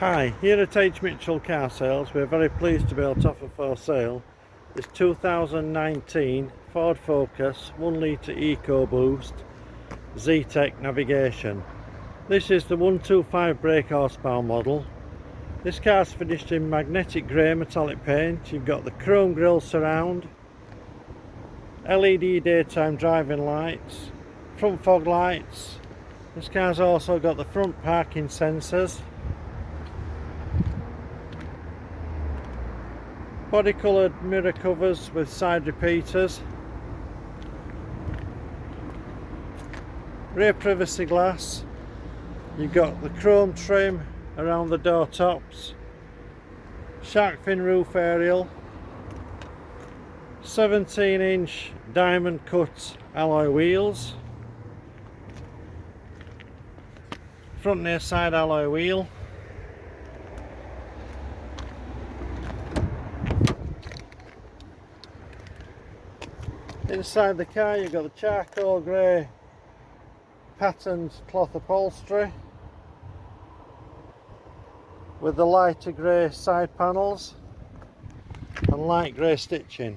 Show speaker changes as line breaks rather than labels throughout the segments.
Hi, here at H.Mitchell Car Sales we're very pleased to be able to offer for sale this 2019 Ford Focus 1 litre EcoBoost ZETEC navigation. This is the 125 brake horsepower model. This car's finished in magnetic grey metallic paint. You've got the chrome grille surround, LED daytime driving lights, front fog lights. This car's also got the front parking sensors, body coloured mirror covers with side repeaters, rear privacy glass. You've got the chrome trim around the door tops, shark fin roof aerial, 17-inch diamond cut alloy wheels, front near side alloy wheel, inside the car you've got the charcoal grey patterned cloth upholstery with the lighter grey side panels and light grey stitching.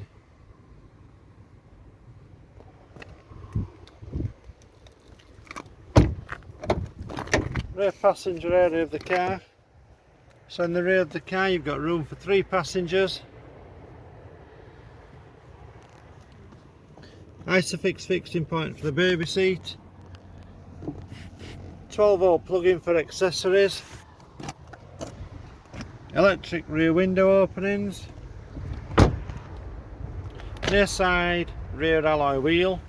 Rear passenger area of the car. So in the rear of the car you've got room for 3 passengers. Isofix fixing point for the baby seat. 12-volt plug-in for accessories. Electric rear window openings. Near side rear alloy wheel.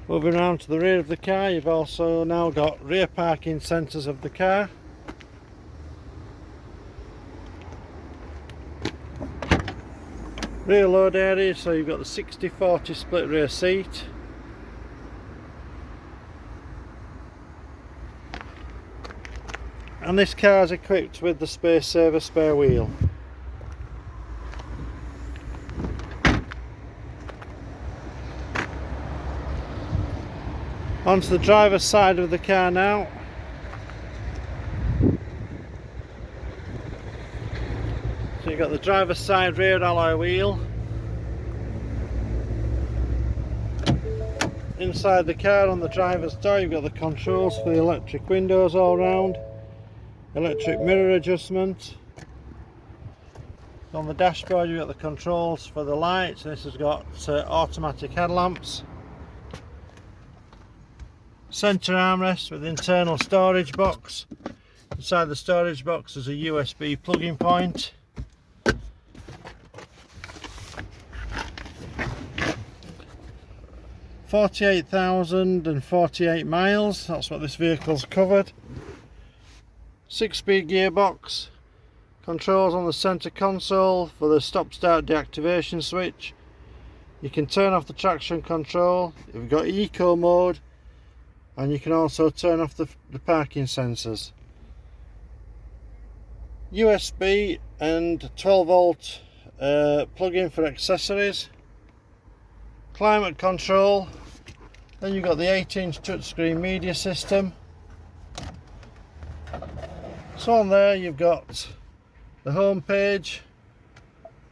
Moving around to the rear of the car, you've also now got rear parking sensors of the car. Rear load area, so you've got the 60-40 split rear seat. And this car is equipped with the space saver spare wheel. Onto the driver's side of the car now. So you've got the driver's side rear alloy wheel. Inside the car on the driver's door you've got the controls for the electric windows all round, electric mirror adjustment. On the dashboard you've got the controls for the lights. This has got automatic headlamps. Centre armrest with internal storage box. Inside the storage box is a USB plug-in point. $48,048 miles, that's what this vehicle's covered. 6-speed gearbox. Controls on the centre console for the stop-start deactivation switch. You can turn off the traction control. You've got eco mode. And you can also turn off the parking sensors. USB and 12-volt plug-in for accessories. Climate control. Then you've got the 8-inch touchscreen media system. So on there you've got the home page.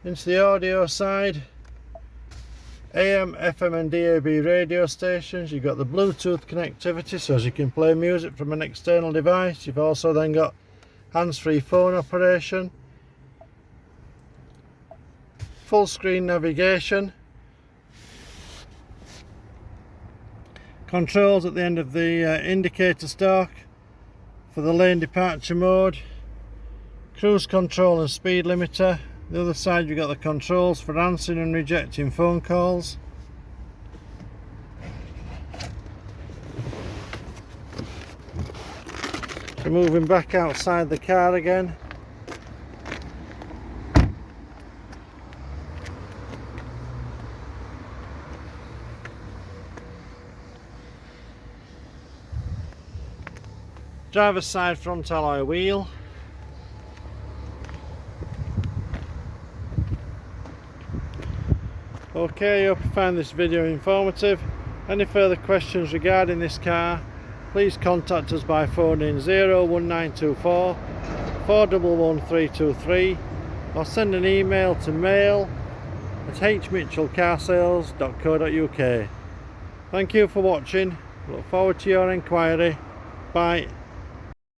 Into the audio side. AM, FM and DAB radio stations. You've got the Bluetooth connectivity, so as you can play music from an external device. You've also then got hands-free phone operation, full screen navigation, controls at the end of the indicator stalk for the lane departure mode, cruise control and speed limiter. The other side you've got the controls for answering and rejecting phone calls. So moving back outside the car again. Driver's side front alloy wheel. Okay, I hope you found this video informative. Any further questions regarding this car, please contact us by phoning 01924 411323 or send an email to mail@hmitchellcarsales.co.uk. Thank you for watching. Look forward to your inquiry. Bye.